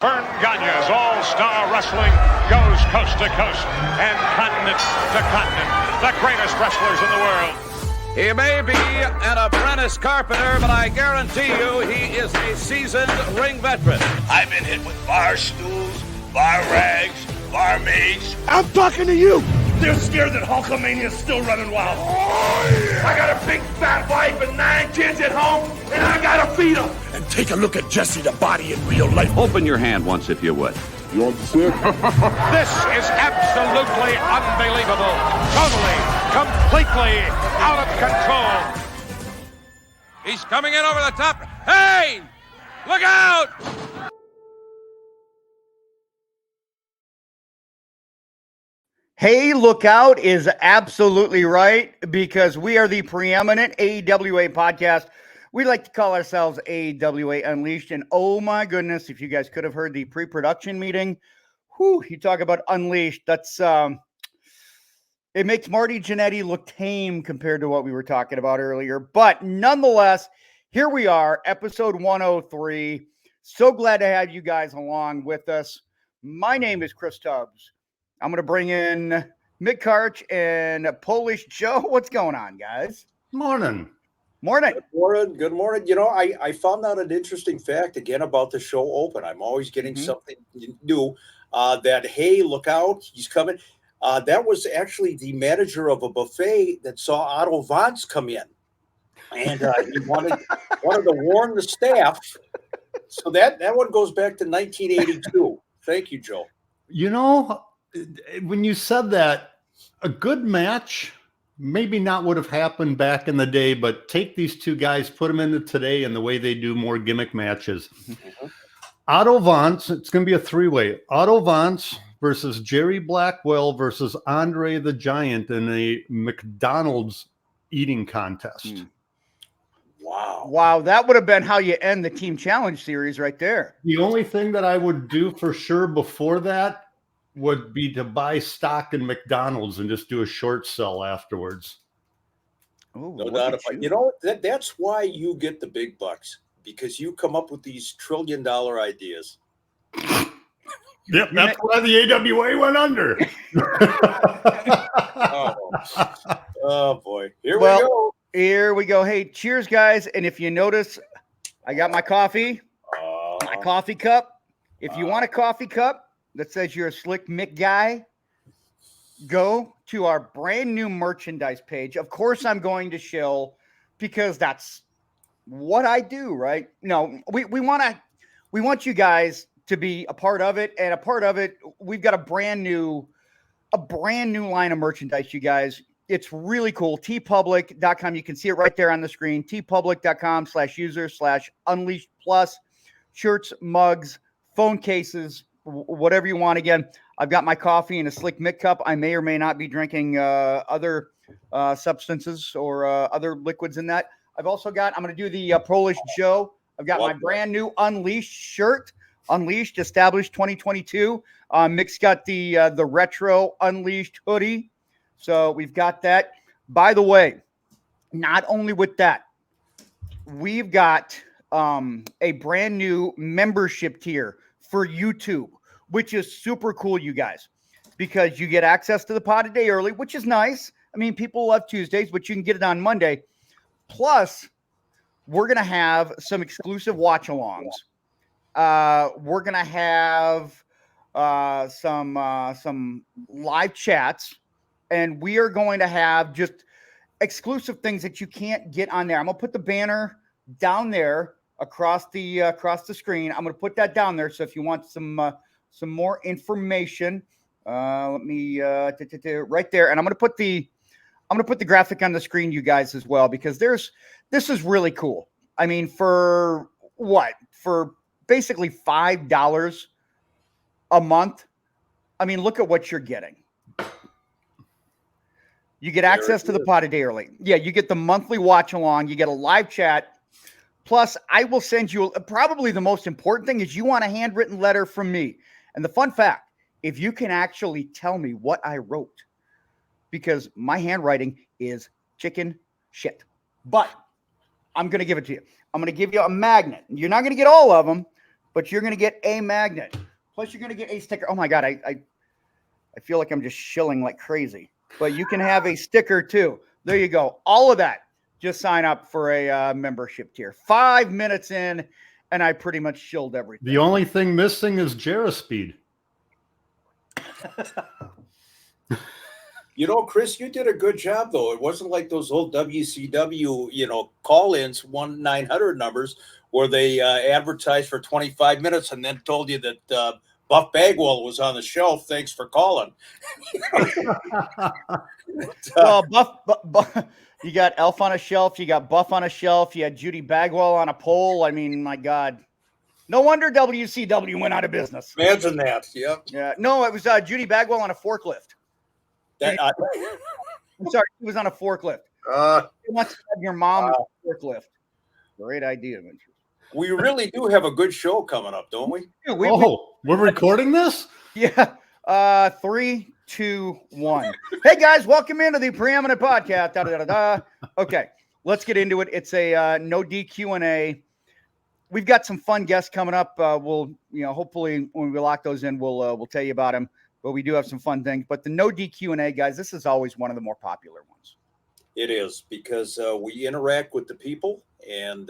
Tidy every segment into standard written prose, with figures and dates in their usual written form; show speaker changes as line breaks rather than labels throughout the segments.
Vern Gagne's All-Star Wrestling goes coast to coast and continent to continent. The greatest wrestlers in the world.
He may be an apprentice carpenter, but I guarantee you he is a seasoned ring veteran.
I've been hit with bar stools, bar rags, barmaids.
I'm talking to you.
They're scared that Hulkamania's still running wild. Oh, yeah. I got a big fat wife and 9 kids at home, and I gotta feed them.
And take a look at Jesse the Body in real life.
Open your hand once, if you would.
You want the sick?
This is absolutely unbelievable. Totally, completely out of control.
He's coming in over the top. Hey! Look out!
Hey, look out is absolutely right, because we are the preeminent AWA podcast. We like to call ourselves AWA Unleashed. And oh my goodness, if you guys could have heard the pre-production meeting, you talk about Unleashed. That's it makes Marty Jannetty look tame compared to what we were talking about earlier. But nonetheless, here we are, episode 103. So glad to have you guys along with us. My name is Chris Tubbs. I'm going to bring in Mick Karch and Polish Joe. What's going on, guys?
Morning.
Morning.
Good morning. Good morning. You know, I found out an interesting fact again about the show open. I'm always getting something new. That, hey, look out, he's coming. That was actually the manager of a buffet that saw Otto Vance come in. And he wanted to warn the staff. So that one goes back to 1982. Thank you, Joe.
You know, when you said that, a good match maybe not would have happened back in the day, but take these two guys, put them into today and the way they do more gimmick matches. Otto Vance, it's going to be a three-way. Otto Vance versus Jerry Blackwell versus Andre the Giant in a McDonald's eating contest.
Wow, that would have been how you end the Team Challenge series right there.
The only thing that I would do for sure before that would be to buy stock in McDonald's and just do a short sell afterwards.
Ooh,
No doubt about it. You know, that's why you get the big bucks, because you come up with these $1 trillion ideas.
Yep, that's why the AWA went under.
Oh boy. Here we go.
Here we go. Hey, cheers, guys. And if you notice, I got my coffee, my coffee cup. If you want a coffee cup that says you're a slick Mick guy, go to our brand new merchandise page. Of course, I'm going to shill because that's what I do, right? No, we want you guys to be a part of it, and a part of it, we've got a brand new line of merchandise, you guys. It's really cool. tpublic.com. You can see it right there on the screen. tpublic.com/user/unleashed plus shirts, mugs, phone cases, whatever you want. Again, I've got my coffee in a Slick Mick cup. I may or may not be drinking other substances or other liquids in that. I've also got, I'm going to do the Polish Joe. I've got my brand new Unleashed shirt. Unleashed, established 2022. Mick's got the retro Unleashed hoodie. So we've got that. By the way, not only with that, we've got a brand new membership tier for YouTube, which is super cool, you guys, because you get access to the pod a day early, which is nice. I mean, people love Tuesdays, but you can get it on Monday. Plus, we're going to have some exclusive watch-alongs. We're going to have some live chats, and we are going to have just exclusive things that you can't get on there. I'm going to put the banner down there across the screen. I'm going to put that down there. So if you want some more information, let me right there. And I'm going to put the graphic on the screen, you guys, as well, because this is really cool. I mean, for basically $5 a month. I mean, look at what you're getting. You get access to the pod a day early. Yeah, you get the monthly watch along. You get a live chat. Plus, I will send you probably the most important thing is you want a handwritten letter from me. And the fun fact, if you can actually tell me what I wrote, because my handwriting is chicken shit. But I'm going to give it to you. I'm going to give you a magnet. You're not going to get all of them, but you're going to get a magnet. Plus, you're going to get a sticker. Oh my God, I feel like I'm just shilling like crazy. But you can have a sticker too. There you go. All of that. Just sign up for a membership tier. 5 minutes in, and I pretty much shilled everything.
The only thing missing is Jarospeed.
You know, Chris, you did a good job, though. It wasn't like those old WCW, call-ins, 1-900 numbers, where they advertised for 25 minutes and then told you that Buff Bagwell was on the shelf. Thanks for calling.
Well, Buff, you got Elf on a shelf. You got Buff on a shelf. You had Judy Bagwell on a pole. I mean, my God. No wonder WCW went out of business.
Imagine that. Yep.
Yeah. No, it was Judy Bagwell on a forklift. I'm sorry, he was on a forklift. He wants to have your mom on a forklift. Great idea, Vince.
We really do have a good show coming up, don't we?
Yeah,
we're recording this?
Yeah. 3, 2, 1. Hey guys, welcome into the preeminent podcast. Da, da, da, da. Okay, let's get into it. It's a no DQ&A. We've got some fun guests coming up. We'll, hopefully when we lock those in, we'll tell you about them. But we do have some fun things. But the no DQ&A, guys, this is always one of the more popular ones.
It is, because we interact with the people, and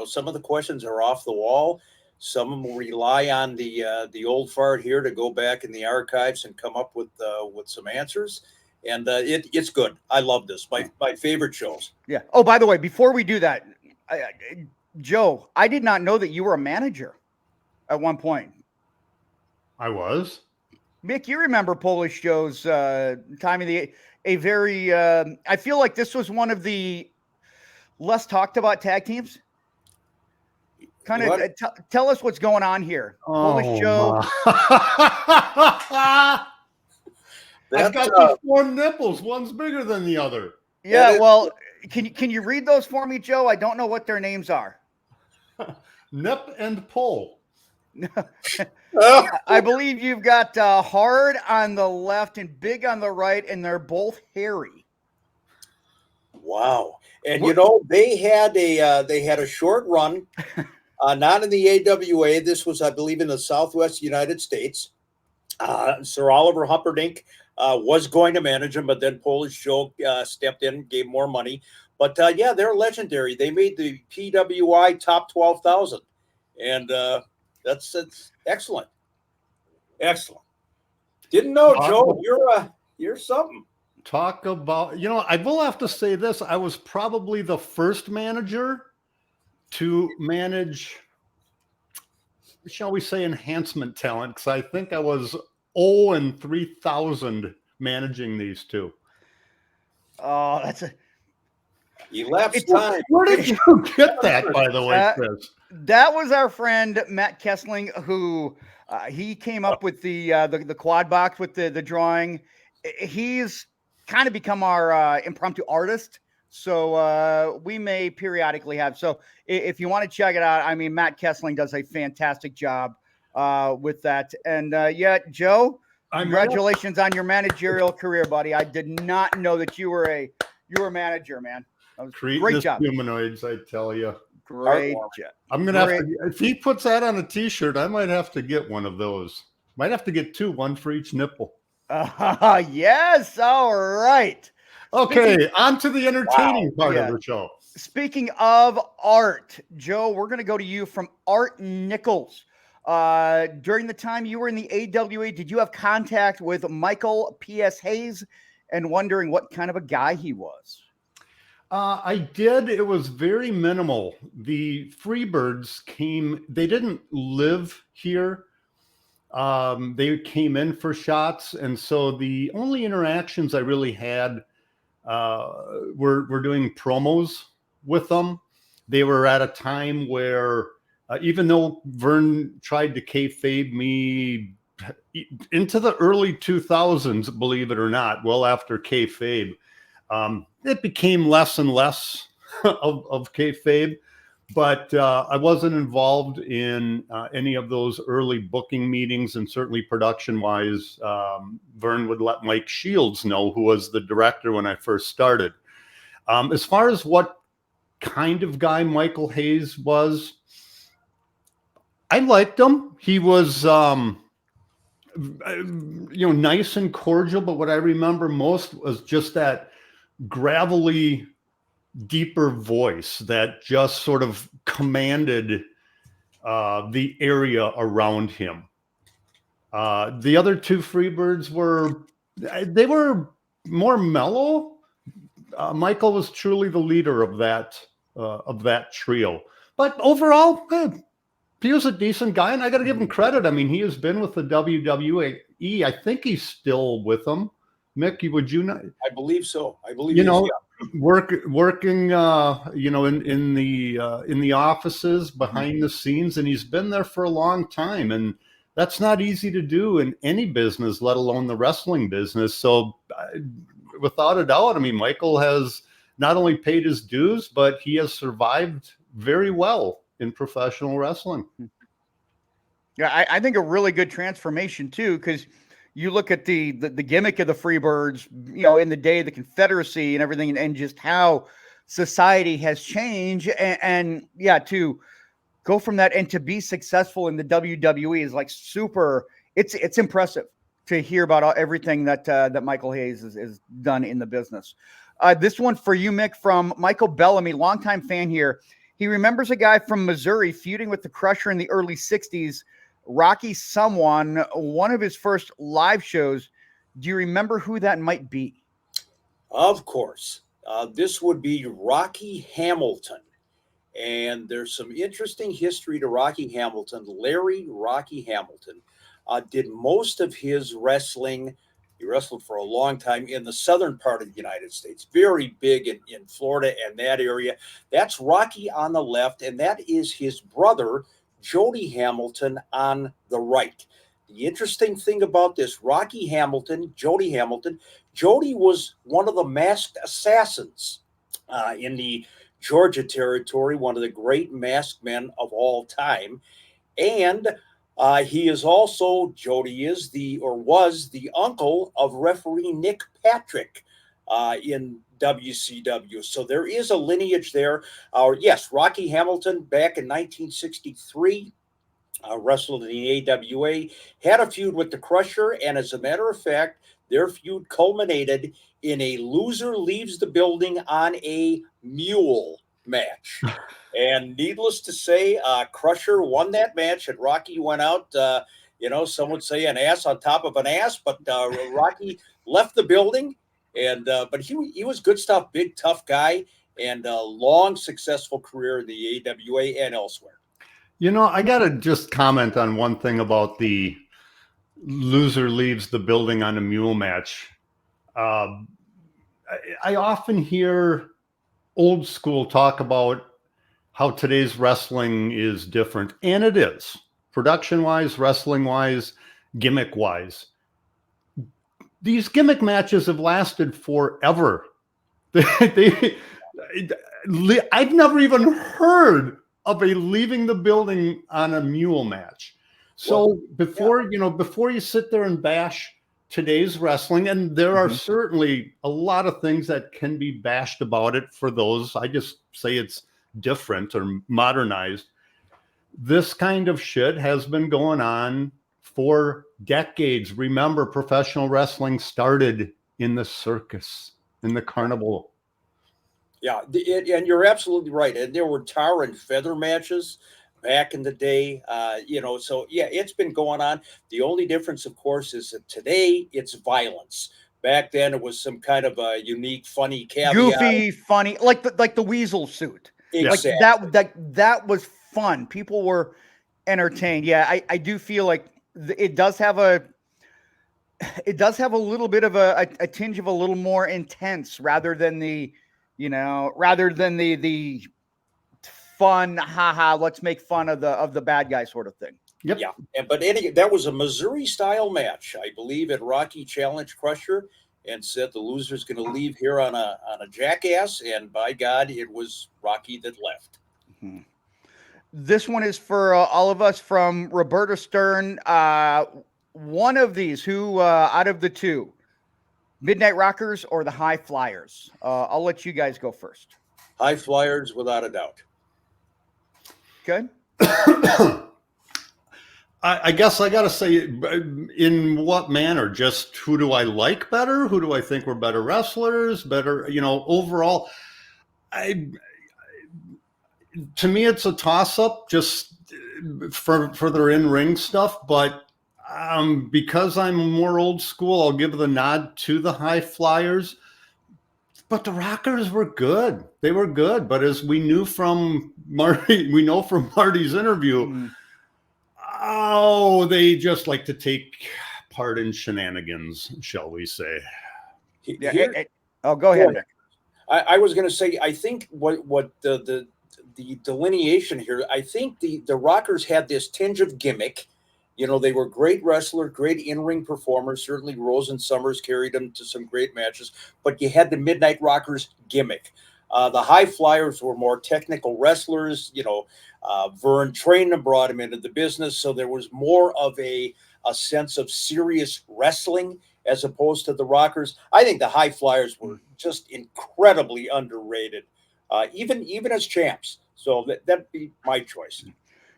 some of the questions are off the wall. Some of them rely on the old fart here to go back in the archives and come up with some answers. And it's good. I love this. My favorite shows.
Yeah. Oh, by the way, before we do that, Joe, I did not know that you were a manager at one point.
I was.
Mick, you remember Polish Joe's time of a very, I feel like this was one of the less talked about tag teams. Kind of tell us what's going on here. Polish Joe.
I've got these 4 nipples. One's bigger than the other.
Yeah, well, can you read those for me, Joe? I don't know what their names are.
Nip and Pole.
I believe you've got hard on the left and big on the right, and they're both hairy.
Wow. And they had a short run, not in the AWA. This was, I believe, in the Southwest United States. Sir Oliver Humperdinck was going to manage them, but then Polish Joe stepped in and gave more money. But they're legendary. They made the PWI top 12,000, and that's excellent. Excellent. Didn't know, Joe. You're something.
Talk about, I will have to say this. I was probably the first manager to manage, shall we say, enhancement talent, because I think I was 0-3,000 managing these two.
Oh, that's
elapsed time.
Where did you get that, by the way, Chris?
That was our friend Matt Kessling, who he came up with the quad box with the drawing. He's kind of become our impromptu artist, so we may periodically have. So if you want to check it out, I mean, Matt Kessling does a fantastic job with that. And Joe, congratulations on your managerial career, buddy. I did not know that you were a manager, man. That was great job.
Humanoids, I tell you.
Great job.
I'm gonna have to, if he puts that on a T-shirt, I might have to get one of those. Might have to get 2, 1 for each nipple.
Yes. All right.
Okay, on to the entertaining part of the show.
Speaking of art, Joe, we're going to go to you from Art Nichols. During the time you were in the AWA, did you have contact with Michael P.S. Hayes and wondering what kind of a guy he was?
I did. It was very minimal. The Freebirds came, they didn't live here. They came in for shots. And so the only interactions I really had were doing promos with them. They were at a time where even though Vern tried to kayfabe me into the early 2000s, believe it or not, well after kayfabe, it became less and less of kayfabe, but I wasn't involved in any of those early booking meetings, and certainly production-wise, Vern would let Mike Shields know, who was the director when I first started. As far as what kind of guy Michael Hayes was, I liked him. He was, nice and cordial. But what I remember most was just that gravelly, deeper voice that just sort of commanded the area around him. The other two Freebirds were more mellow. Michael was truly the leader of that trio. But overall, he was a decent guy, and I got to give him credit. I mean, he has been with the WWE. I think he's still with them. Mick, would you not?
I believe so. I believe
working in the offices behind the scenes, and he's been there for a long time, and that's not easy to do in any business, let alone the wrestling business. So without a doubt, I mean, Michael has not only paid his dues, but he has survived very well in professional wrestling.
Yeah, I think a really good transformation too, because you look at the gimmick of the Freebirds, in the day of the Confederacy and everything, and just how society has changed, and to go from that and to be successful in the WWE is like super. It's impressive to hear about everything that Michael Hayes is done in the business. This one for you, Mick, from Michael Bellamy, longtime fan here. He remembers a guy from Missouri feuding with the Crusher in the early 60s, Rocky someone, one of his first live shows. Do you remember who that might be?
Of course. This would be Rocky Hamilton. And there's some interesting history to Rocky Hamilton. Larry Rocky Hamilton did most of his wrestling. He wrestled for a long time in the southern part of the United States, very big in Florida and that area. That's Rocky on the left, and that is his brother, Jody Hamilton, on the right. The interesting thing about this, Rocky Hamilton, Jody was one of the masked assassins in the Georgia territory, one of the great masked men of all time. And he is also, Jody was the uncle of referee Nick Patrick in WCW. So there is a lineage there. Yes, Rocky Hamilton back in 1963 wrestled in the AWA, had a feud with the Crusher, and as a matter of fact, their feud culminated in a loser leaves the building on a mule match. And needless to say, Crusher won that match, and Rocky went out, some would say an ass on top of an ass, but Rocky left the building, and but he was good stuff, big, tough guy, and a long, successful career in the AWA and elsewhere.
I got to just comment on one thing about the loser leaves the building on a mule match. I often hear old school talk about how today's wrestling is different, and it is, production-wise, wrestling-wise, gimmick-wise. These gimmick matches have lasted forever. I've never even heard of a leaving the building on a mule match. So before you sit there and bash today's wrestling, and there are certainly a lot of things that can be bashed about it for those. I just say it's different or modernized. This kind of shit has been going on for decades. Remember, professional wrestling started in the circus, in the carnival.
Yeah, and you're absolutely right. And there were tar and feather matches back in the day, so yeah, it's been going on. The only difference, of course, is that today it's violence. Back then it was some kind of a unique, funny caveat.
Goofy, funny, like the weasel suit.
Exactly.
Like that was fun. People were entertained. Yeah, I do feel like it does have a little bit of a tinge of a little more intense rather than the fun, haha, let's make fun of the bad guy sort of thing.
Yep.
Yeah, but that was a Missouri style match, I believe. And Rocky challenged Crusher and said the loser's going to leave here on a jackass, and by God, it was Rocky that left.
Mm-hmm. This one is for all of us from Roberta Stern. One of these, who out of the two, Midnight Rockers or the High Flyers? I'll let you guys go first.
High Flyers, without a doubt.
Okay.
I guess I got to say, in what manner? Just who do I like better? Who do I think were better wrestlers? Better, overall. To me, it's a toss-up just for their in-ring stuff. But because I'm more old school, I'll give the nod to the High Flyers. But the Rockers were good. They were good. But as we know from Marty's interview, they just like to take part in shenanigans, shall we say?
Yeah. Go ahead, Nick.
I was going to say, I think what the delineation here, I think the Rockers had this tinge of gimmick. They were great wrestlers, great in-ring performers. Certainly Rose and Summers carried them to some great matches, but you had the Midnight Rockers gimmick. The High Flyers were more technical wrestlers. Vern trained them, brought him into the business. So there was more of a sense of serious wrestling as opposed to the Rockers. I think the High Flyers were just incredibly underrated, even as champs. So that'd be my choice.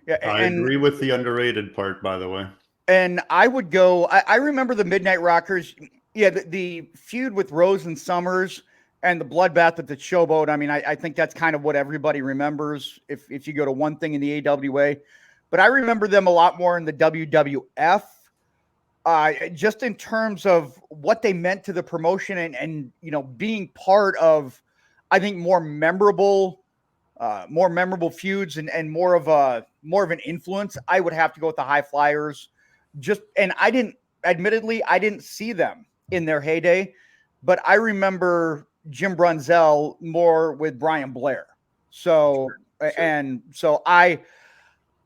Yeah,
I agree with the underrated part, by the way.
And I would go, I remember the Midnight Rockers. Yeah, the feud with Rose and Summers and the bloodbath at the Showboat. I mean, I think that's kind of what everybody remembers if you go to one thing in the AWA. But I remember them a lot more in the WWF, just in terms of what they meant to the promotion and being part of, I think, more memorable feuds and more of an influence. I would have to go with the High Flyers. And I didn't see them in their heyday, but I remember Jim Brunzell more with Brian Blair. So, sure.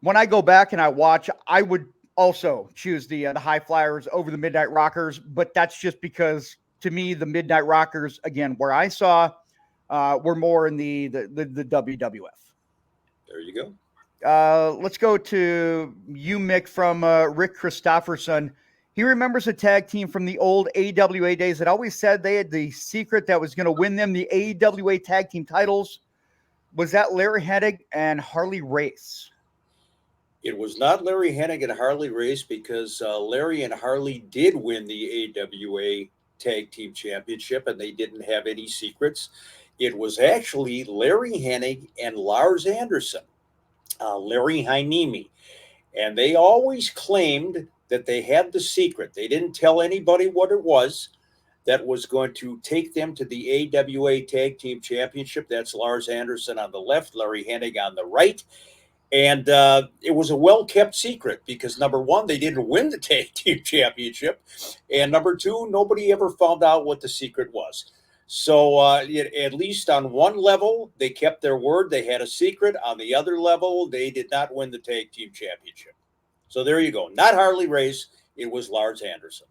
When I go back and I watch, I would also choose the High Flyers over the Midnight Rockers, but that's just because to me, the Midnight Rockers, again, where I saw, were more in the WWF.
There you go.
Let's go to you, Mick, from Rick Christopherson. He remembers a tag team from the old AWA days that always said they had the secret that was going to win them the AWA tag team titles. Was that Larry Hennig and Harley Race?
It was not Larry Hennig and Harley Race because Larry and Harley did win the AWA tag team championship and they didn't have any secrets. It was actually Larry Hennig and Lars Anderson, Larry Heinemi. And they always claimed that they had the secret. They didn't tell anybody what it was that was going to take them to the AWA Tag Team Championship. That's Lars Anderson on the left, Larry Hennig on the right. And it was a well-kept secret because, number one, they didn't win the Tag Team Championship. And number two, nobody ever found out what the secret was. So at least on one level, they kept their word. They had a secret. On the other level, they did not win the Tag Team Championship. So there you go. Not Harley Race. It was Lars Anderson.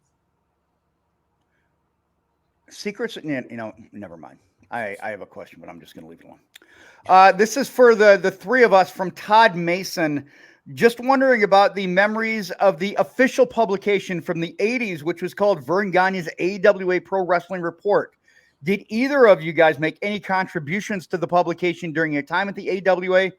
Secrets, never mind. I have a question, but I'm just going to leave it alone. This is for the three of us from Todd Mason. Just wondering about the memories of the official publication from the 80s, which was called Vern Gagne's AWA Pro Wrestling Report. Did either of you guys make any contributions to the publication during your time at the AWA?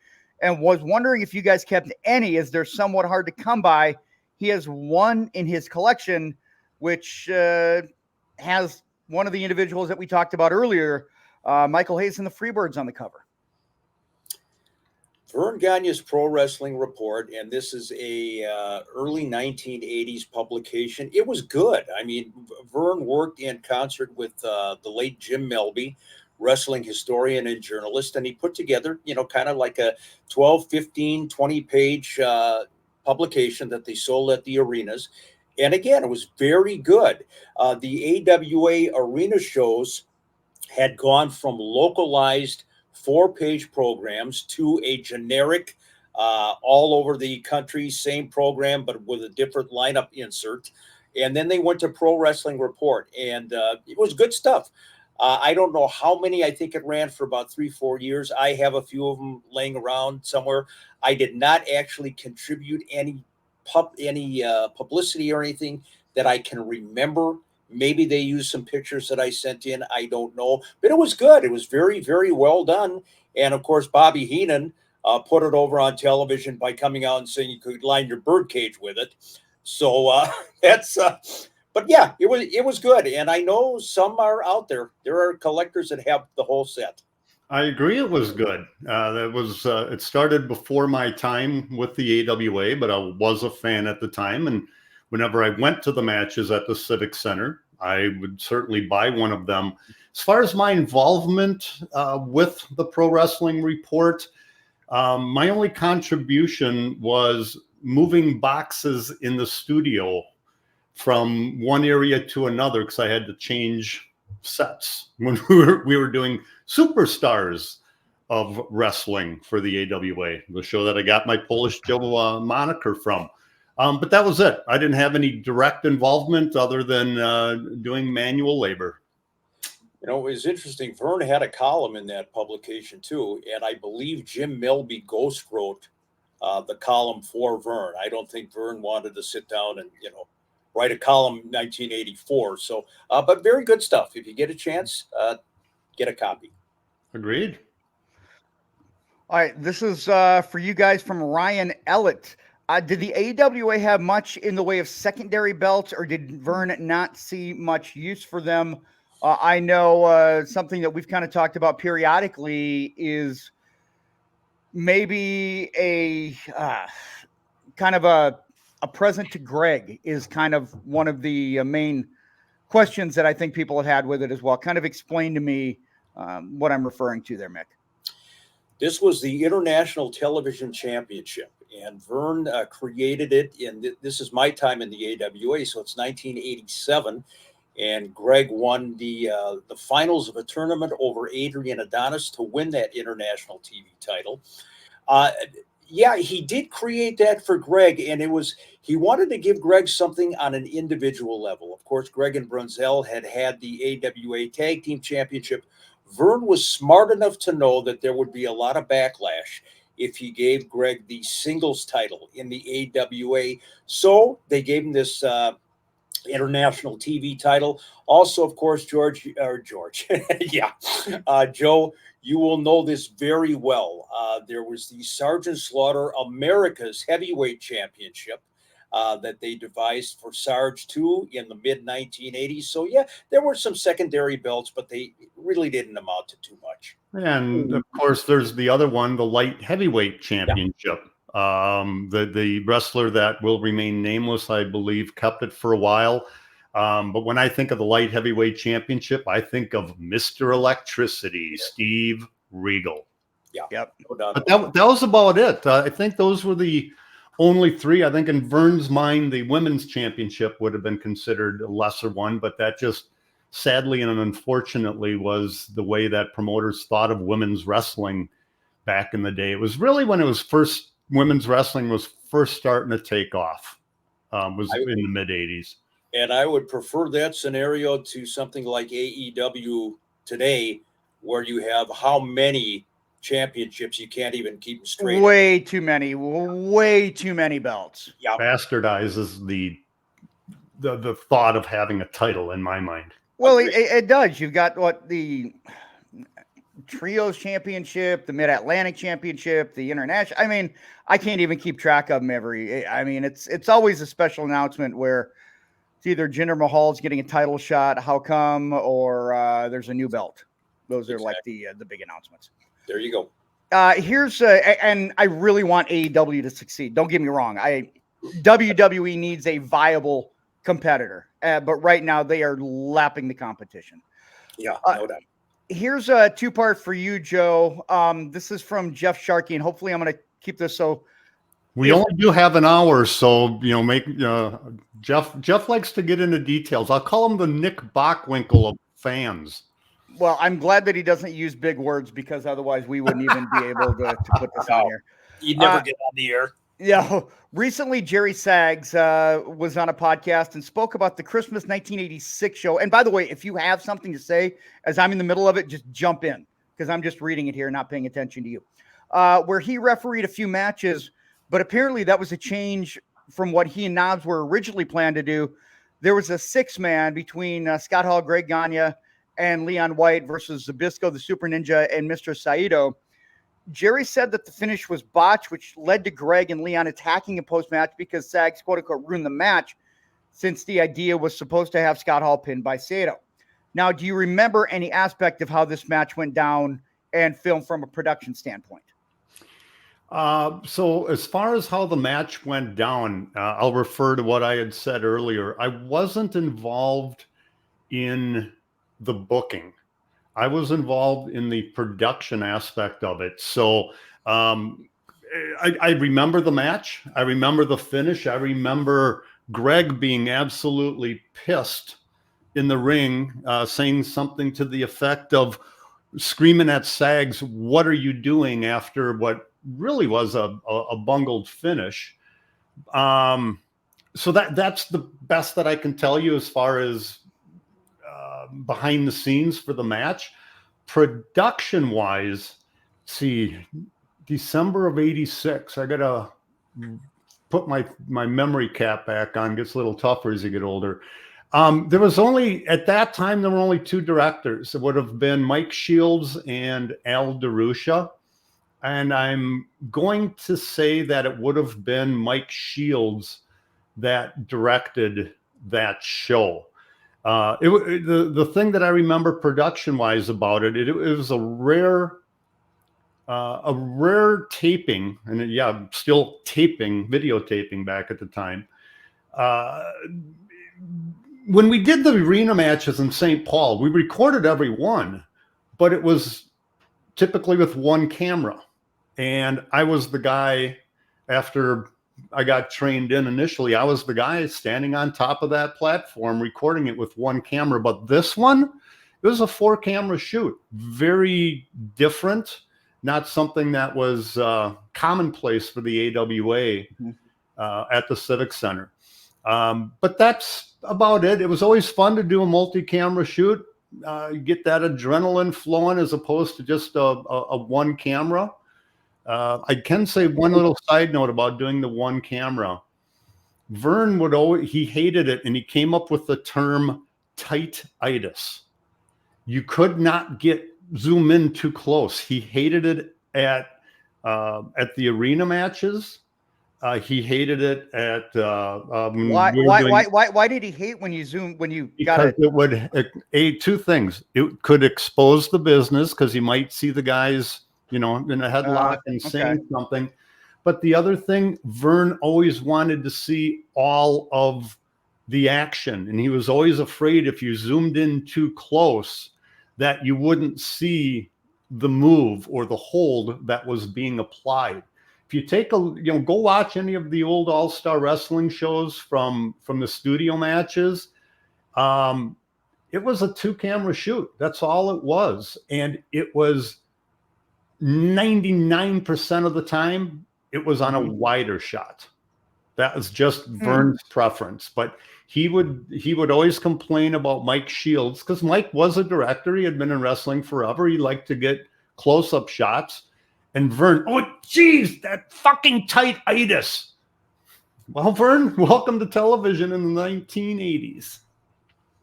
And was wondering if you guys kept any, as they're somewhat hard to come by. He has one in his collection, which has one of the individuals that we talked about earlier, Michael Hayes and the Freebirds on the cover.
Vern Gagne's Pro Wrestling Report, and this is a early 1980s publication. It was good. I mean, Vern worked in concert with the late Jim Melby, wrestling historian and journalist, and he put together, kind of like a 12, 15, 20-page publication that they sold at the arenas. And again, it was very good. The AWA arena shows had gone from localized 4-page programs to a generic, all over the country, same program, but with a different lineup insert. And then they went to Pro Wrestling Report, and it was good stuff. I don't know how many. I think it ran for about 3-4 years. I have a few of them laying around somewhere. I did not actually contribute any publicity or anything that I can remember. Maybe they used some pictures that I sent in. I don't know, but it was good. It was very, very well done. And of course, Bobby Heenan put it over on television by coming out and saying you could line your birdcage with it. So that's, but yeah, it was good. And I know some are out there. There are collectors that have the whole set.
I agree. It was good. It started before my time with the AWA, but I was a fan at the time. And whenever I went to the matches at the Civic Center, I would certainly buy one of them. As far as my involvement with the Pro Wrestling Report, my only contribution was moving boxes in the studio from one area to another because I had to change sets when we were doing Superstars of Wrestling for the AWA, the show that I got my Polish Joe moniker from. But that was it. I didn't have any direct involvement other than doing manual labor.
You know, it was interesting. Vern had a column in that publication too, and I believe Jim Melby ghost wrote the column for Vern. I don't think Vern wanted to sit down and, write a column in 1984. So, but very good stuff. If you get a chance, get a copy.
Agreed.
All right, this is for you guys from Ryan Ellett. Did the AWA have much in the way of secondary belts, or did Vern not see much use for them? I know something that we've kind of talked about periodically is maybe a kind of a present to Greg is kind of one of the main questions that I think people have had with it as well. Kind of explain to me what I'm referring to there, Mick.
This was the International Television Championship, and Vern created it. And this is my time in the AWA, so it's 1987. And Greg won the finals of a tournament over Adrian Adonis to win that international TV title. Yeah, he did create that for Greg, and he wanted to give Greg something on an individual level. Of course, Greg and Brunzell had the AWA Tag Team Championship. Vern was smart enough to know that there would be a lot of backlash if he gave Greg the singles title in the AWA. So they gave him this international TV title. Also, of course, Joe, you will know this very well. There was the Sergeant Slaughter America's Heavyweight Championship that they devised for Sarge 2 in the mid-1980s. So, yeah, there were some secondary belts, but they really didn't amount to too much.
And, of course, there's the other one, the Light Heavyweight Championship. Yeah. The wrestler that will remain nameless, I believe, kept it for a while. But when I think of the Light Heavyweight Championship, I think of Mr. Electricity, Steve Regal.
Yeah.
Yep.
No doubt.
But that was about it. I think those were the only three. I think in Vern's mind, the Women's Championship would have been considered a lesser one, but that just sadly and unfortunately was the way that promoters thought of women's wrestling back in the day. It was really when women's wrestling was first starting to take off, was in the mid-'80s.
And I would prefer that scenario to something like AEW today, where you have how many championships you can't even keep them straight.
Way too many belts.
Yeah.
Bastardizes the thought of having a title in my mind.
Well, it does. You've got the Trios Championship, the Mid-Atlantic Championship, the International. I mean, I can't even keep track of them it's always a special announcement where it's either Jinder Mahal's getting a title shot, how come, or there's a new belt. Those are like the big announcements.
There you go.
Here's and I really want AEW to succeed. Don't get me wrong. WWE needs a viable competitor, but right now they are lapping the competition.
Yeah, no doubt.
Here's a two-part for you, Joe. This is from Jeff Sharkey, and hopefully I'm going to keep this so.
We only do have an hour, so Jeff likes to get into details. I'll call him the Nick Bockwinkel of fans.
Well, I'm glad that he doesn't use big words because otherwise we wouldn't even be able to put this on here.
You'd never get on the air.
Yeah. Recently, Jerry Saggs was on a podcast and spoke about the Christmas 1986 show. And by the way, if you have something to say as I'm in the middle of it, just jump in because I'm just reading it here, not paying attention to you. Where he refereed a few matches, but apparently that was a change from what he and Knobs were originally planned to do. There was a 6-man between Scott Hall, Greg Gagne, and Leon White versus Zbyszko, the Super Ninja, and Mr. Saito. Jerry said that the finish was botched, which led to Greg and Leon attacking him post-match because Sags, quote-unquote, ruined the match since the idea was supposed to have Scott Hall pinned by Sato. Now, do you remember any aspect of how this match went down and filmed from a production standpoint?
So as far as how the match went down, I'll refer to what I had said earlier. I wasn't involved in the booking. I was involved in the production aspect of it. So I remember the match. I remember the finish. I remember Greg being absolutely pissed in the ring, saying something to the effect of screaming at Sags, "What are you doing?" after what really was a bungled finish. So that's the best that I can tell you as far as behind the scenes for the match. Production wise, see, December of '86. I gotta put my memory cap back on. Gets a little tougher as you get older. There was only, at that time, there were only two directors. It would have been Mike Shields and Al DeRusha. And I'm going to say that it would have been Mike Shields that directed that show. The thing that I remember production-wise about it, it was a rare taping, and yeah, still taping, videotaping back at the time. When we did the arena matches in St. Paul, we recorded every one, but it was typically with one camera. And I was the guy, after I got trained in initially, I was the guy standing on top of that platform recording it with one camera. But this one, it was a 4-camera shoot. Very different, not something that was commonplace for the AWA at the Civic Center. But that's about it. It was always fun to do a multi-camera shoot. Get that adrenaline flowing as opposed to just a one camera. I can say one little side note about doing the one camera. Vern would always, he hated it, and he came up with the term tight-itis. You could not zoom in too close. He hated it at the arena matches. He hated it at
why did he hate when you zoom when you got it?
It would two things. It could expose the business because you might see the guys, in a headlock and saying something. But the other thing, Vern always wanted to see all of the action, and he was always afraid if you zoomed in too close that you wouldn't see the move or the hold that was being applied. If you take go watch any of the old All-Star Wrestling shows from the studio matches. It was a 2-camera shoot. That's all it was. And it was 99% of the time, it was on a wider shot. That was just Vern's preference. But he would always complain about Mike Shields, because Mike was a director. He had been in wrestling forever. He liked to get close-up shots. And Vern, oh, geez, that fucking tight-itis. Well, Vern, welcome to television in the 1980s.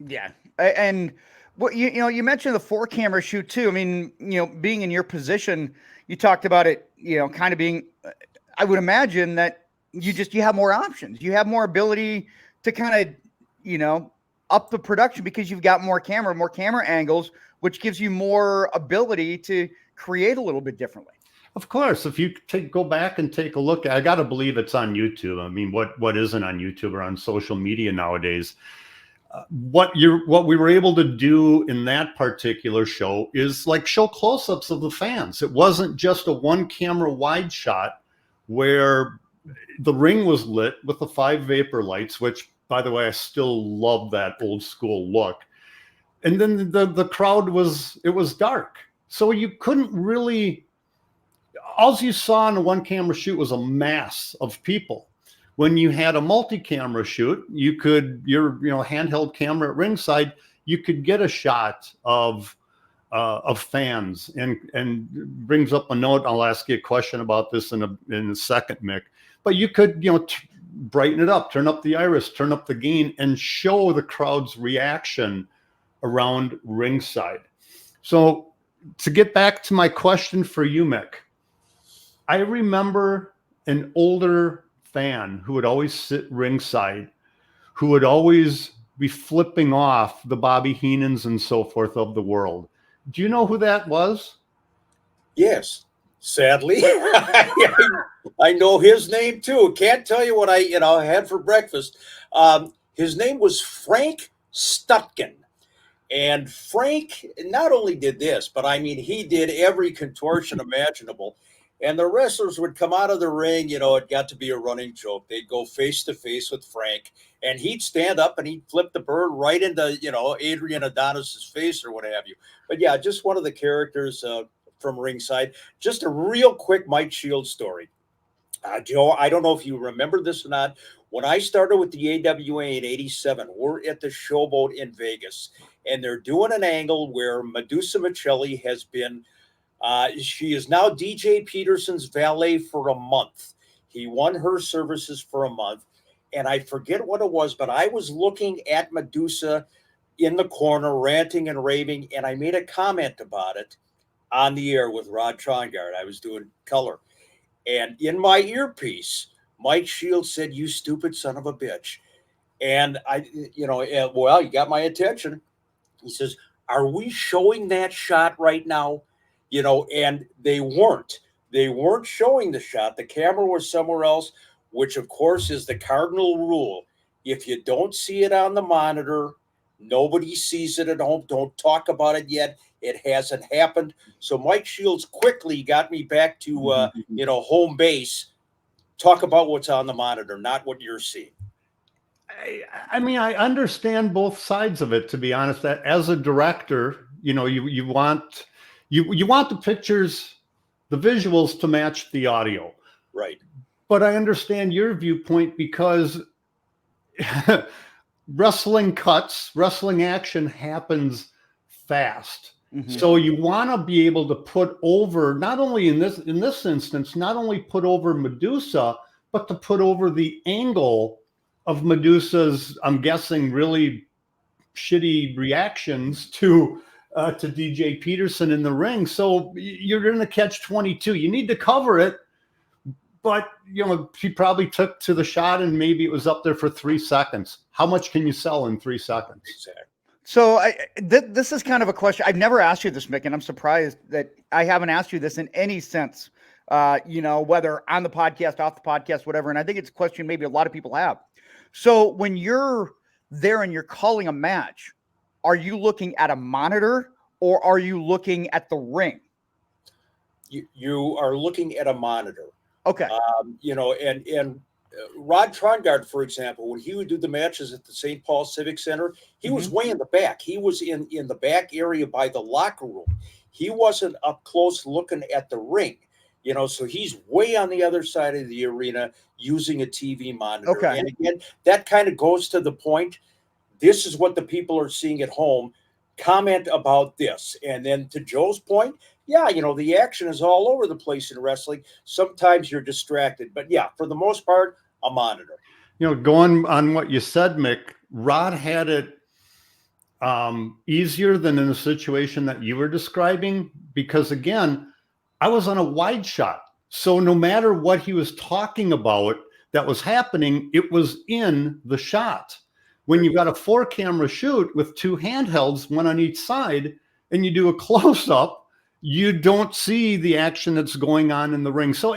Yeah. And what you mentioned the 4-camera shoot too. I mean, being in your position, you talked about it, kind of being, I would imagine that you have more options. You have more ability to kind of, up the production because you've got more camera angles, which gives you more ability to create a little bit differently.
Of course, if you go back and take a look, I got to believe it's on YouTube. I mean, what isn't on YouTube or on social media nowadays? What we were able to do in that particular show is like show close-ups of the fans. It wasn't just a 1-camera wide shot where the ring was lit with the 5 vapor lights, which, by the way, I still love that old school look. And then the crowd was dark, so you couldn't really. All you saw in a 1-camera shoot was a mass of people. When you had a multi-camera shoot, you could, your handheld camera at ringside, you could get a shot of fans, and brings up a note. I'll ask you a question about this in a second, Mick. But you could brighten it up, turn up the iris, turn up the gain, and show the crowd's reaction around ringside. So to get back to my question for you, Mick. I remember an older fan who would always sit ringside, who would always be flipping off the Bobby Heenans and so forth of the world. Do you know who that was?
Yes, sadly, I know his name too. Can't tell you what I had for breakfast. His name was Frank Stuten. And Frank not only did this, but I mean, he did every contortion imaginable. And the wrestlers would come out of the ring, it got to be a running joke. They'd go face to face with Frank, and he'd stand up and he'd flip the bird right into, Adrian Adonis's face or what have you. But yeah, just one of the characters from ringside. Just a real quick Mike Shields story. Joe, I don't know if you remember this or not. When I started with the AWA in '87, we're at the Showboat in Vegas, and they're doing an angle where Medusa Michelli has been, she is now DJ Peterson's valet for a month. He won her services for a month, and I forget what it was, but I was looking at Medusa in the corner, ranting and raving, and I made a comment about it on the air with Rod Trongard. I was doing color. And in my earpiece, Mike Shields said, "You stupid son of a bitch." And well, you got my attention. He says, "Are we showing that shot right now?" And they weren't. They weren't showing the shot. The camera was somewhere else, which of course is the cardinal rule. If you don't see it on the monitor, nobody sees it at home. Don't talk about it yet. It hasn't happened. So Mike Shields quickly got me back to, home base. Talk about what's on the monitor, not what you're seeing.
I mean, I understand both sides of it, to be honest. That as a director, you want the pictures, the visuals to match the audio.
Right.
But I understand your viewpoint because wrestling action happens fast. Mm-hmm. So you want to be able to put over, not only in this instance, not only put over Medusa, but to put over the angle of Medusa's, I'm guessing, really shitty reactions to DJ Peterson in the ring. So you're in a catch-22. You need to cover it, but she probably took to the shot and maybe it was up there for 3 seconds. How much can you sell in 3 seconds?
Exactly.
So this is kind of a question. I've never asked you this, Mick, and I'm surprised that I haven't asked you this in any sense, whether on the podcast, off the podcast, whatever. And I think it's a question maybe a lot of people have. So when you're there and you're calling a match, are you looking at a monitor or are you looking at the ring?
You are looking at a monitor.
Okay.
And Rod Trongard, for example, when he would do the matches at the St. Paul Civic Center, he was way in the back. He was in the back area by the locker room. He wasn't up close looking at the ring, so he's way on the other side of the arena using a TV monitor. Okay. And again, that kind of goes to the point. This is what the people are seeing at home. Comment about this. And then to Joe's point, yeah, the action is all over the place in wrestling. Sometimes you're distracted, but yeah, for the most part, a monitor.
Going on what you said, Mick, Rod had it easier than in the situation that you were describing, because again, I was on a wide shot. So no matter what he was talking about that was happening, it was in the shot. When you've got a 4-camera shoot with 2 handhelds, one on each side, and you do a close-up, you don't see the action that's going on in the ring. So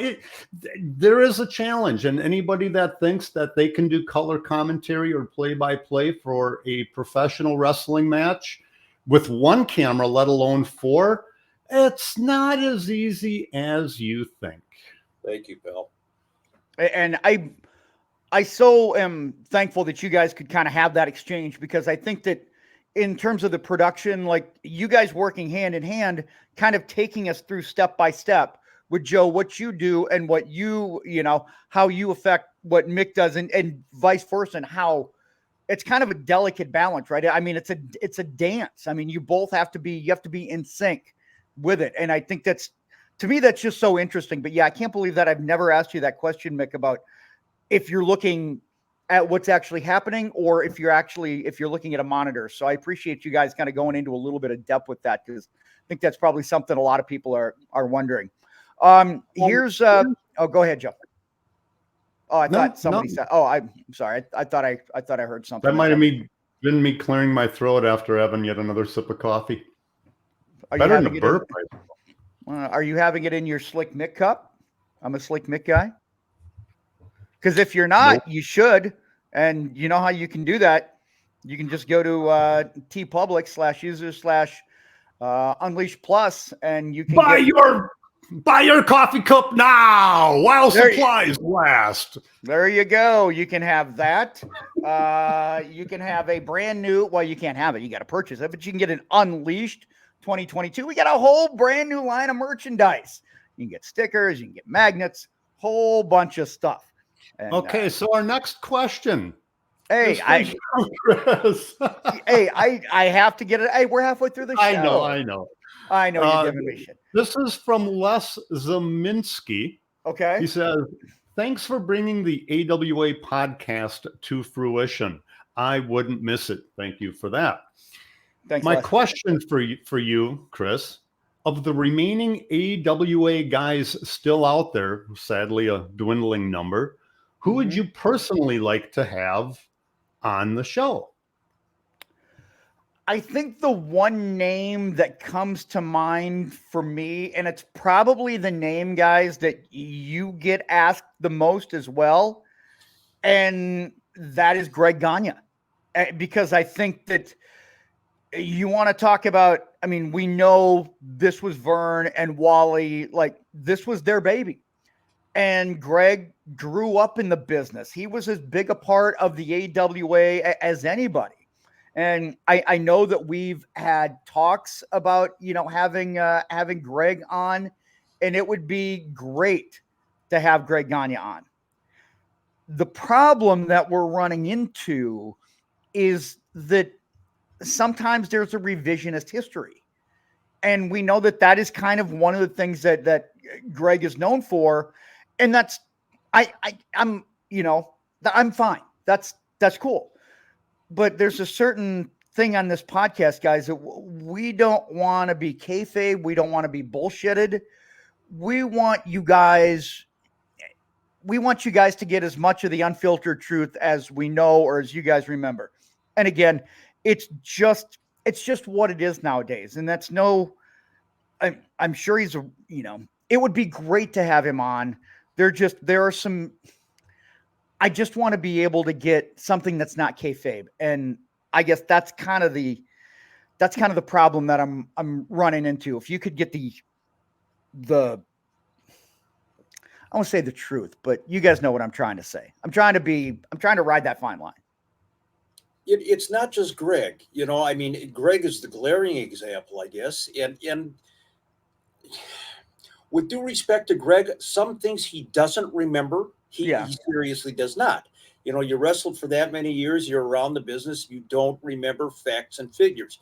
there is a challenge, and anybody that thinks that they can do color commentary or play-by-play for a professional wrestling match with 1 camera, let alone 4, it's not as easy as you think.
Thank you, Bill.
And I so am thankful that you guys could kind of have that exchange, because I think that in terms of the production, like you guys working hand in hand, kind of taking us through step by step with Joe, what you do and what how you affect what Mick does and vice versa, and how it's kind of a delicate balance, right? I mean, it's a dance. I mean, you have to be in sync with it. And I think to me, that's just so interesting. But yeah, I can't believe that I've never asked you that question, Mick, about if you're looking at what's actually happening or if you're looking at a monitor. So I appreciate you guys kind of going into a little bit of depth with that, because I think that's probably something a lot of people are wondering. Here's oh, go ahead, Joe. Oh, I thought somebody said. Oh, I'm sorry. I thought I heard something.
That might have been me clearing my throat after having yet another sip of coffee. Better than a burp.
Are you having it in your Slick Mick cup? I'm a Slick Mick guy. Because if you're not, you should. And you know how you can do that. You can just go to tpublic/user/Unleash Plus, and you can
buy your coffee cup now while supplies last.
There you go. You can have that. You can have a brand new. Well, you can't have it. You got to purchase it, but you can get an Unleashed 2022. We got a whole brand new line of merchandise. You can get stickers. You can get magnets. Whole bunch of stuff. And,
okay, so our next question.
Hey, I have to get it. Hey, we're halfway through the show.
I know.
You're giving me shit.
This is from Les Zeminski.
Okay.
He says, thanks for bringing the AWA podcast to fruition. I wouldn't miss it. Thank you for that.
Thanks,
My
Les.
question for you, Chris, of the remaining AWA guys still out there, sadly a dwindling number, who would you personally like to have on the show?
I think the one name that comes to mind for me, and it's probably the name, guys, that you get asked the most as well, and that is Greg Gagne. Because I think that you want to talk about, I mean, we know this was Vern and Wally, like this was their baby. And Greg grew up in the business. He was as big a part of the AWA as anybody. And I know that we've had talks about, having Greg on, and it would be great to have Greg Gagne on. The problem that we're running into is that sometimes there's a revisionist history. And we know that is kind of one of the things that Greg is known for. And that's, I'm fine. That's cool. But there's a certain thing on this podcast, guys, that we don't want to be kayfabe. We don't want to be bullshitted. We want you guys to get as much of the unfiltered truth as we know or as you guys remember. And again, it's just what it is nowadays. And that's I'm sure it would be great to have him on. I just want to be able to get something that's not kayfabe. And I guess that's kind of the problem that I'm running into. If you could get I won't say the truth, but you guys know what I'm trying to say. I'm trying to ride that fine line.
It's not just Greg, Greg is the glaring example, I guess. And with due respect to Greg, some things he doesn't remember. He seriously does not. You wrestled for that many years. You're around the business. You don't remember facts and figures.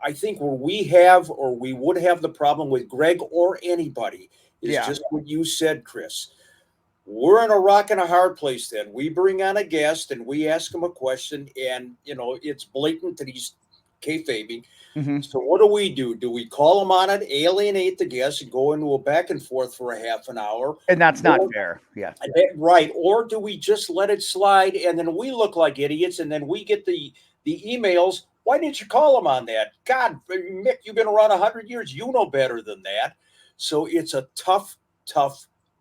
I think where we would have the problem with Greg or anybody is just what you said, Chris. We're in a rock and a hard place then. We bring on a guest and we ask him a question and, it's blatant that he's kayfabing. Mm-hmm. So what do? Do we call him on it, alienate the guest, and go into a back and forth for a half an hour?
And that's not fair. Yeah.
Right. Or do we just let it slide and then we look like idiots and then we get the emails? Why didn't you call him on that? God, Mick, you've been around 100 years. You know better than that. So it's a tough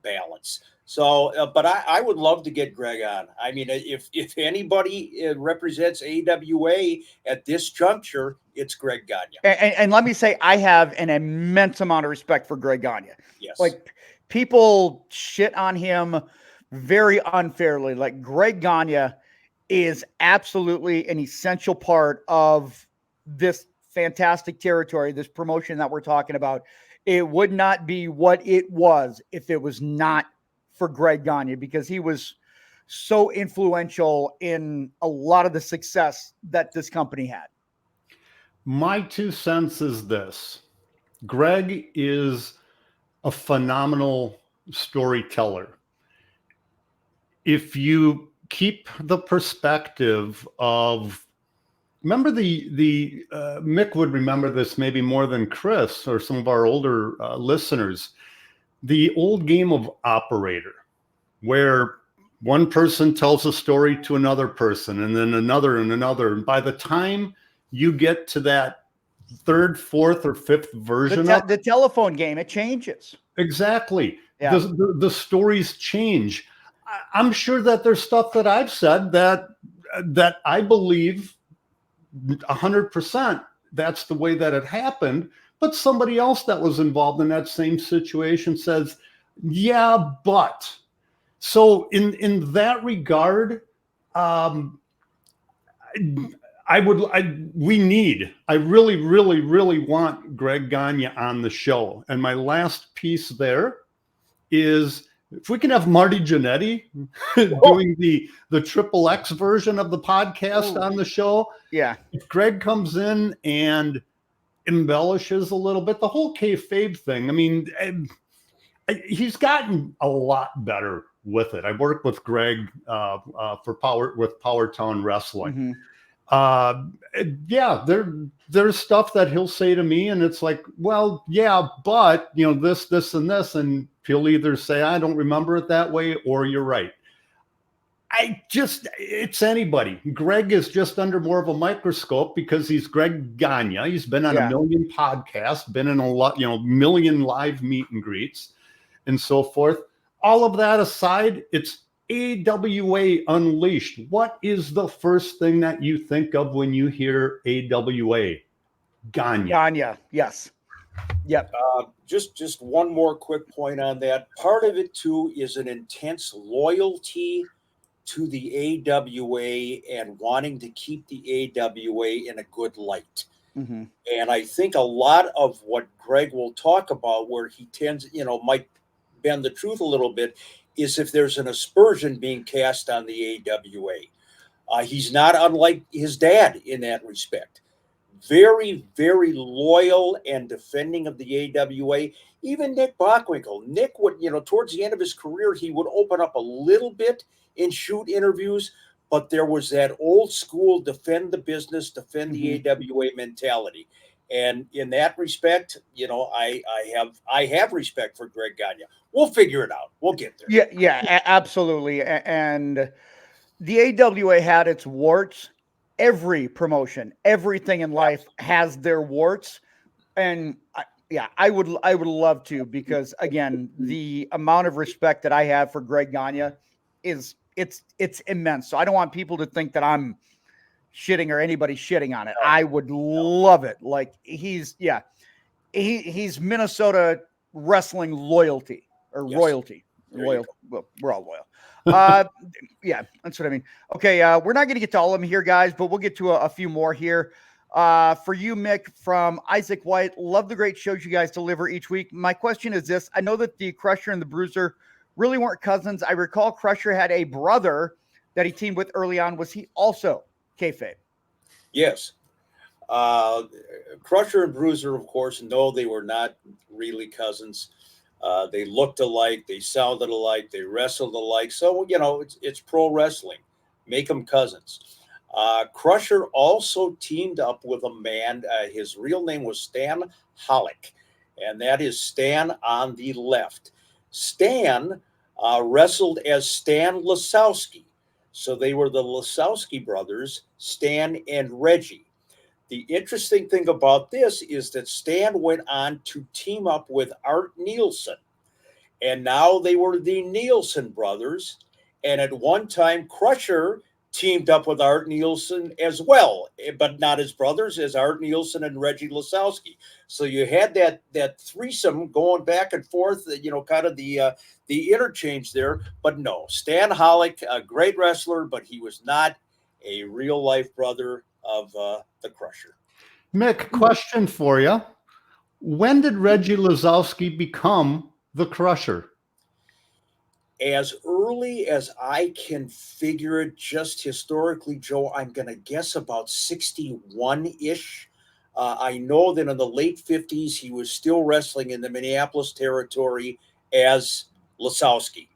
balance. So, but I would love to get Greg on. I mean, if anybody represents AWA at this juncture, it's Greg Gagne.
And let me say, I have an immense amount of respect for Greg Gagne.
Yes.
Like, people shit on him very unfairly. Like, Greg Gagne is absolutely an essential part of this fantastic territory, this promotion that we're talking about. It would not be what it was if it was not for Greg Gagne, because he was so influential in a lot of the success that this company had.
My 2 cents is this. Greg is a phenomenal storyteller. If you keep the perspective of, remember Mick would remember this maybe more than Chris or some of our older listeners. the old game of operator, where one person tells a story to another person and then another and another. And by the time you get to that third, fourth, or fifth version
the telephone game, it changes.
Exactly.
Yeah.
The stories change. I'm sure that there's stuff that I've said that I believe 100% that's the way that it happened. But somebody else that was involved in that same situation says, yeah, but. So in that regard, I really, really, really want Greg Gagne on the show. And my last piece there is, if we can have Marty Jannetty doing the Triple X version of the podcast on the show.
Yeah.
If Greg comes in and embellishes a little bit, the whole kayfabe thing, I mean, he's gotten a lot better with it. I worked with Greg with Powertown Wrestling. Yeah, there's stuff that he'll say to me, and it's like, well, yeah, but this, and this, and he'll either say, I don't remember it that way, or you're right. It's anybody. Greg is just under more of a microscope because he's Greg Gagne. He's been on a million podcasts, been in a lot, million live meet and greets and so forth. All of that aside, it's AWA Unleashed. What is the first thing that you think of when you hear AWA? Gagne.
Gagne, yes. Yep.
Just one more quick point on that. Part of it, too, is an intense loyalty to the AWA and wanting to keep the AWA in a good light.
Mm-hmm.
And I think a lot of what Greg will talk about, where he tends, might bend the truth a little bit, is if there's an aspersion being cast on the AWA. He's not unlike his dad in that respect. Very, very loyal and defending of the AWA. Even Nick Bockwinkel. Nick would, towards the end of his career, he would open up a little bit in shoot interviews, but there was that old school defend the business, defend the AWA mentality. And in that respect, I have respect for Greg Gagne. We'll figure it out. We'll get there.
Yeah, absolutely. And the AWA had its warts. Every promotion, everything in life has their warts. And I would love to, because again, the amount of respect that I have for Greg Gagne is it's immense. So I don't want people to think that I'm shitting or anybody shitting on it. I would love it. Like he's Minnesota wrestling loyalty or royalty. Loyal. Well, we're all loyal. Yeah, that's what I mean. Okay, we're not going to get to all of them here, guys, but we'll get to a few more here. For you, Mick, from Isaac White, love the great shows you guys deliver each week. My question is this. I know that the Crusher and the Bruiser really weren't cousins. I recall Crusher had a brother that he teamed with early on. Was he also kayfabe?
Yes. Crusher and Bruiser, of course, no, they were not really cousins. They looked alike, they sounded alike, they wrestled alike. So, it's pro wrestling. Make them cousins. Crusher also teamed up with a man. His real name was Stan Hollick, and that is Stan on the left. Stan wrestled as Stan Lasowski. So they were the Lasowski brothers, Stan and Reggie. The interesting thing about this is that Stan went on to team up with Art Nielsen, and now they were the Nielsen brothers. And at one time, Crusher teamed up with Art Nielsen as well, but not as brothers, as Art Nielsen and Reggie Lasowski. So you had that threesome going back and forth, kind of the interchange there. But no, Stan Hollick, a great wrestler, but he was not a real life brother of the Crusher.
Mick, question for you. When did Reggie Lasowski become the Crusher?
As early as I can figure it, just historically, Joe, I'm going to guess about 61-ish. I know that in the late 50s, he was still wrestling in the Minneapolis territory as Lasowski.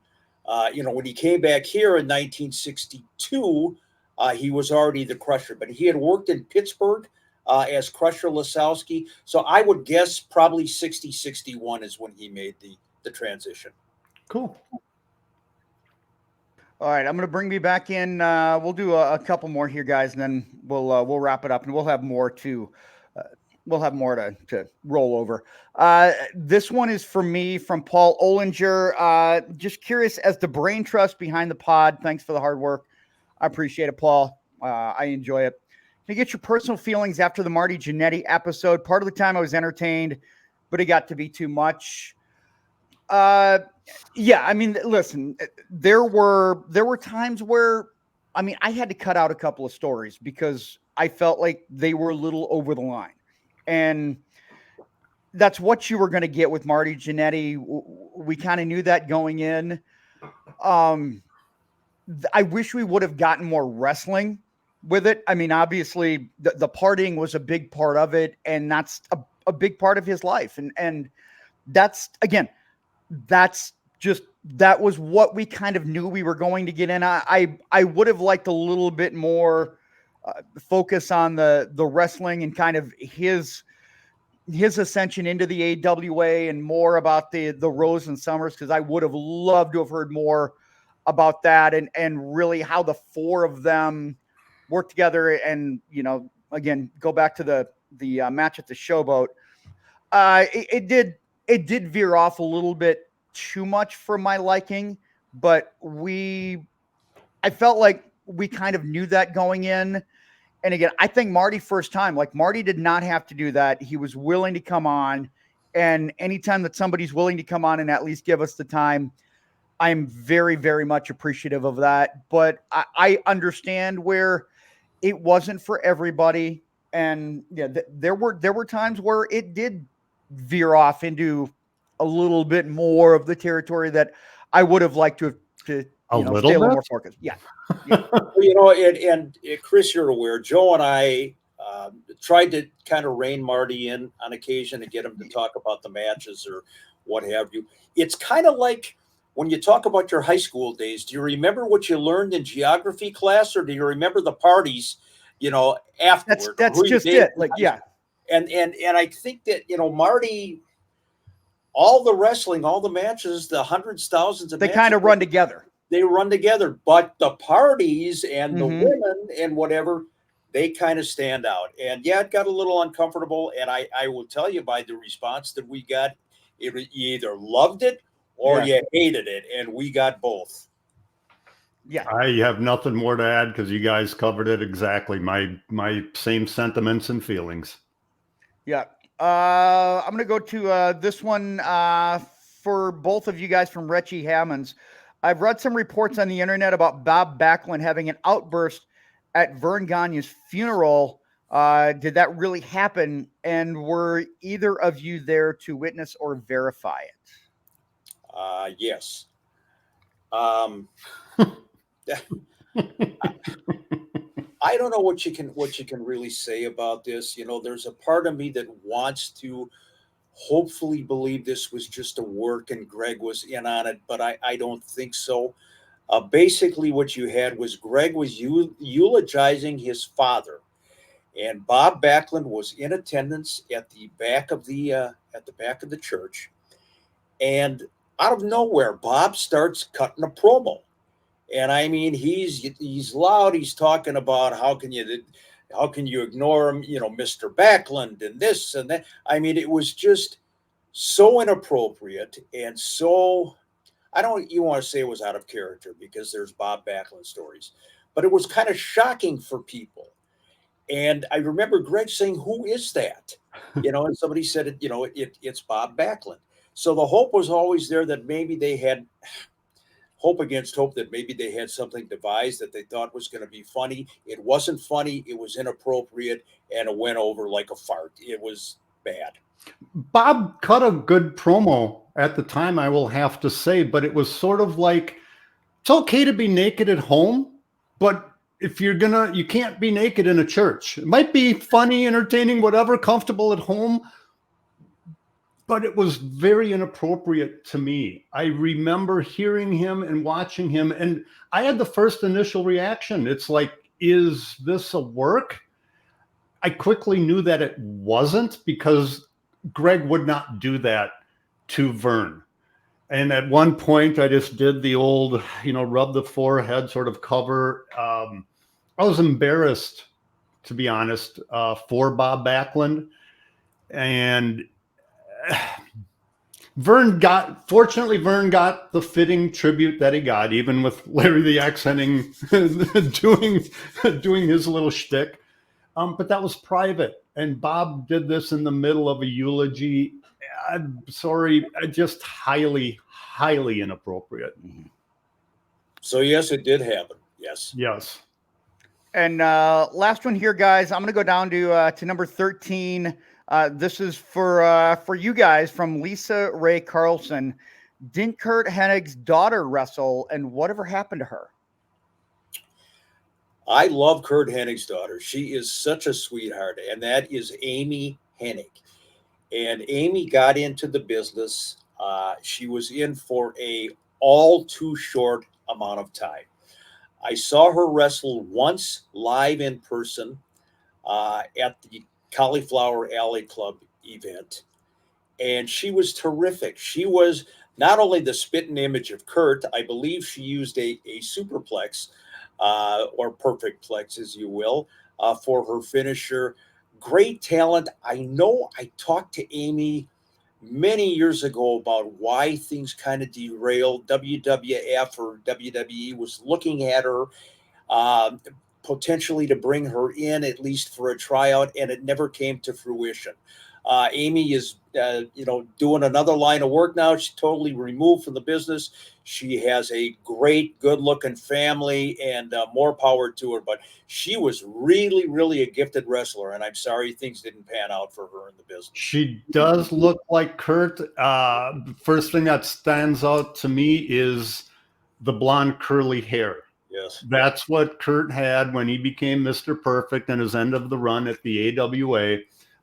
When he came back here in 1962, he was already the Crusher, but he had worked in Pittsburgh as Crusher Lasowski. So I would guess probably 60, 61 is when he made the transition.
Cool.
All right, I'm going to bring me back in. We'll do a couple more here, guys, and then we'll wrap it up, and we'll have more to roll over. This one is for me from Paul Olinger. Just curious as the brain trust behind the pod. Thanks for the hard work. I appreciate it, Paul. I enjoy it. Can you get your personal feelings after the Marty Jannetty episode? Part of the time I was entertained, but it got to be too much. Yeah, I mean, listen, there were times where, I mean, I had to cut out a couple of stories because I felt like they were a little over the line. And that's what you were going to get with Marty Jannetty. We kind of knew that going in. I wish we would have gotten more wrestling with it. I mean, obviously the partying was a big part of it, and that's a big part of his life. And that's, again, that was what we kind of knew we were going to get in. I would have liked a little bit more focus on the wrestling and kind of his ascension into the AWA, and more about the Rose and Summers, because I would have loved to have heard more about that and really how the four of them work together. And, you know, again, go back to the match at the Showboat. It did veer off a little bit too much for my liking, but I felt like we kind of knew that going in. And again, I think Marty, first time, like, Marty did not have to do that. He was willing to come on, and anytime that somebody's willing to come on and at least give us the time, I'm very, very much appreciative of that. But I understand where it wasn't for everybody. And yeah, there were times where it did veer off into a little bit more of the territory that I would have liked to stay a little more focused. Yeah.
You know, and Chris, you're aware, Joe and I tried to kind of rein Marty in on occasion to get him to talk about the matches or what have you. It's kind of like when you talk about your high school days. Do you remember what you learned in geography class, or do you remember the parties, you know, afterward?
That's just it. Like, yeah.
And I think that, you know, Marty, all the wrestling, all the matches, the hundreds, thousands of
they
matches,
kind of run together.
They run together, but the parties and the women and whatever, they kind of stand out. And yeah, it got a little uncomfortable. And I will tell you, by the response that we got, you either loved it or you hated it, and we got both.
Yeah,
I have nothing more to add because you guys covered it exactly. My same sentiments and feelings.
Yeah. I'm going to go to this one for both of you guys from Retchie Hammonds. I've read some reports on the internet about Bob Backlund having an outburst at Vern Gagne's funeral. Did that really happen? And were either of you there to witness or verify it?
Yes. I don't know what you can really say about this. You know, there's a part of me that wants to hopefully believe this was just a work and Greg was in on it, but I don't think so. Basically, what you had was Greg was eulogizing his father, and Bob Backlund was in attendance at the back of the church, and out of nowhere, Bob starts cutting a promo. And I mean, he's loud. He's talking about how can you ignore him? You know, Mr. Backland and this and that. I mean, it was just so inappropriate and so, I don't even want to say it was out of character because there's Bob Backlund stories, but it was kind of shocking for people. And I remember Greg saying, "Who is that?" You know, and somebody said, you know, it's Bob Backlund. So the hope was always there that maybe they had hope against hope that maybe they had something devised that they thought was going to be funny. It wasn't funny. It was inappropriate, and it went over like a fart. It was bad.
Bob cut a good promo at the time, I will have to say, but it was sort of like, it's okay to be naked at home, but if you can't be naked in a church. It might be funny, entertaining, whatever, comfortable at home, but it was very inappropriate to me. I remember hearing him and watching him, and I had the first initial reaction. It's like, is this a work? I quickly knew that it wasn't, because Greg would not do that to Vern. And at one point, I just did the old, rub the forehead sort of cover. I was embarrassed, to be honest, for Bob Backlund. And Vern got the fitting tribute that he got, even with Larry the X Henning doing his little shtick. But that was private. And Bob did this in the middle of a eulogy. I'm sorry, just highly, highly inappropriate.
So yes, it did happen. Yes.
And last one here, guys. I'm going to go down to number 13. This is for you guys from Lisa Ray Carlson. Didn't Curt Hennig's daughter wrestle, and whatever happened to her?
I love Curt Hennig's daughter. She is such a sweetheart, and that is Amy Henning. And Amy got into the business. She was in for a all too short amount of time. I saw her wrestle once live in person at the Cauliflower Alley Club event, and she was terrific. She was not only the spitting image of Curt, I believe she used a superplex or perfect plex, as you will, for her finisher. Great talent. I know I talked to Amy many years ago about why things kind of derailed. WWF or WWE was looking at her potentially to bring her in, at least for a tryout, and it never came to fruition. Amy is, doing another line of work now. She's totally removed from the business. She has a great, good-looking family, and more power to her. But she was really, really a gifted wrestler, and I'm sorry things didn't pan out for her in the business.
She does look like Curt. First thing that stands out to me is the blonde curly hair.
Yes.
That's what Curt had when he became Mr. Perfect and his end of the run at the AWA.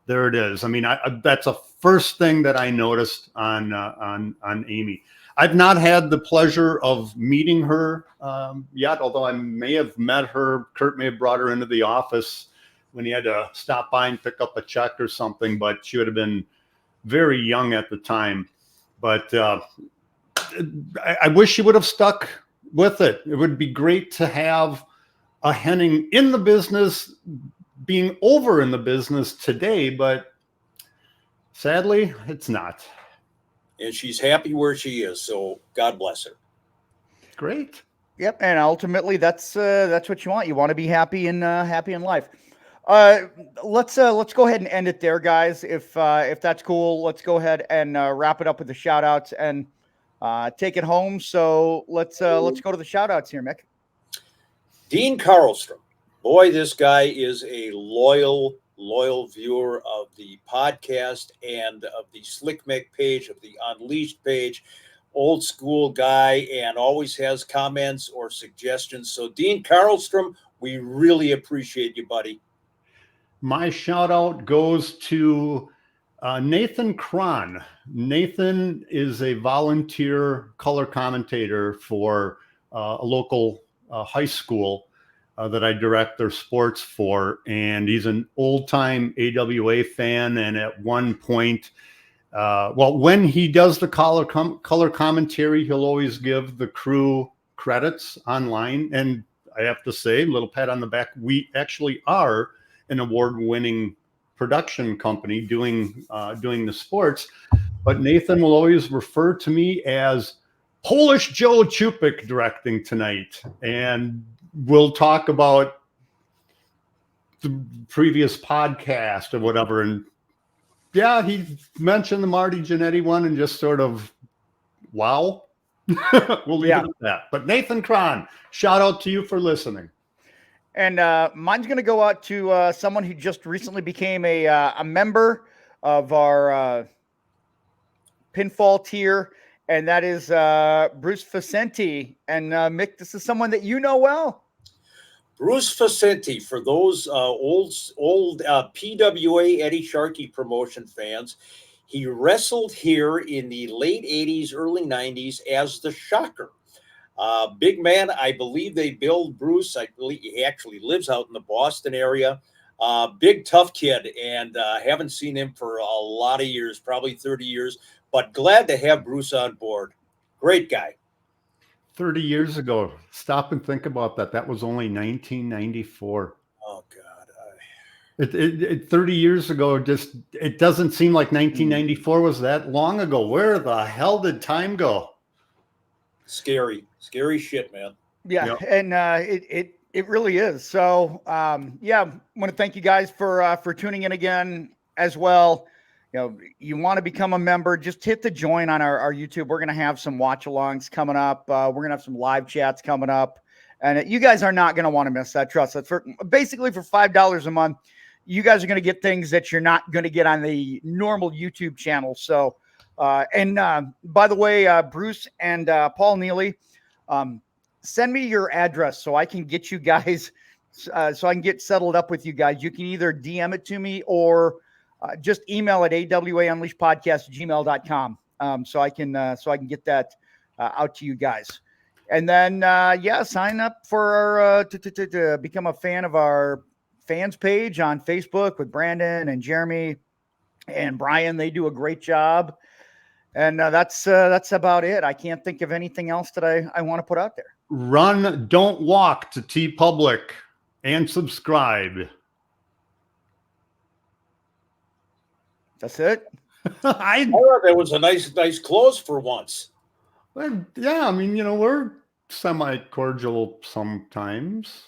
There it is. I mean, that's a first thing that I noticed on Amy. I've not had the pleasure of meeting her yet, although I may have met her. Curt may have brought her into the office when he had to stop by and pick up a check or something, but she would have been very young at the time. But I wish she would have stuck with it. It would be great to have a Henning in the business, being over in the business today, but sadly, it's not.
And she's happy where she is, so God bless her.
Great.
Yep, and ultimately, that's what you want. You want to be happy in life. Let's go ahead and end it there, guys. If that's cool, let's go ahead and wrap it up with the shout outs and take it home. So let's go to the shout outs here, Mick.
Dean Karlstrom. Boy, this guy is a loyal viewer of the podcast and of the Slick Mick page, of the Unleashed page. Old school guy, and always has comments or suggestions. So Dean Karlstrom, we really appreciate you, buddy.
My shout out goes to Nathan Cron. Nathan is a volunteer color commentator for a local high school that I direct their sports for. And he's an old-time AWA fan. And at one point, when he does the color commentary, he'll always give the crew credits online. And I have to say, little pat on the back, we actually are an award-winning production company doing the sports. But Nathan will always refer to me as Polish Joe Chupik directing tonight. And we'll talk about the previous podcast or whatever. And yeah, he mentioned the Marty Jannetty one and just sort of, wow. We'll leave it at that. But Nathan Cron, shout out to you for listening.
And mine's going to go out to someone who just recently became a member of our pinfall tier, and that is Bruce Facenti. And Mick, this is someone that you know well.
Bruce Facenti, for those old PWA Eddie Sharkey promotion fans, he wrestled here in the late 80s, early 90s as the Shocker. Big man, I believe they billed Bruce. I believe he actually lives out in the Boston area. Big, tough kid, and haven't seen him for a lot of years, probably 30 years, but glad to have Bruce on board. Great guy.
30 years ago. Stop and think about that. That was only 1994.
Oh God.
30 years ago, just it doesn't seem like 1994 was that long ago. Where the hell did time go?
Scary shit, man.
Yeah, and it really is. So yeah, I want to thank you guys for tuning in again as well. You know, you want to become a member, just hit the join on our YouTube. We're going to have some watch alongs coming up. We're going to have some live chats coming up, and you guys are not going to want to miss that. Trust us. Basically for $5 a month, you guys are going to get things that you're not going to get on the normal YouTube channel. So, and by the way, Bruce and Paul Neely, send me your address so I can get you guys, so I can get settled up with you guys. You can either DM it to me or just email at awaunleashedpodcast@gmail.com. So I can get that out to you guys. And then, sign up for our, to become a fan of our fans page on Facebook with Brandon and Jeremy and Brian. They do a great job. And that's about it. I can't think of anything else that I want to put out there.
Run, don't walk to T Public and subscribe.
That's it.
I thought that was a nice close for once.
Yeah, I mean, we're semi-cordial sometimes.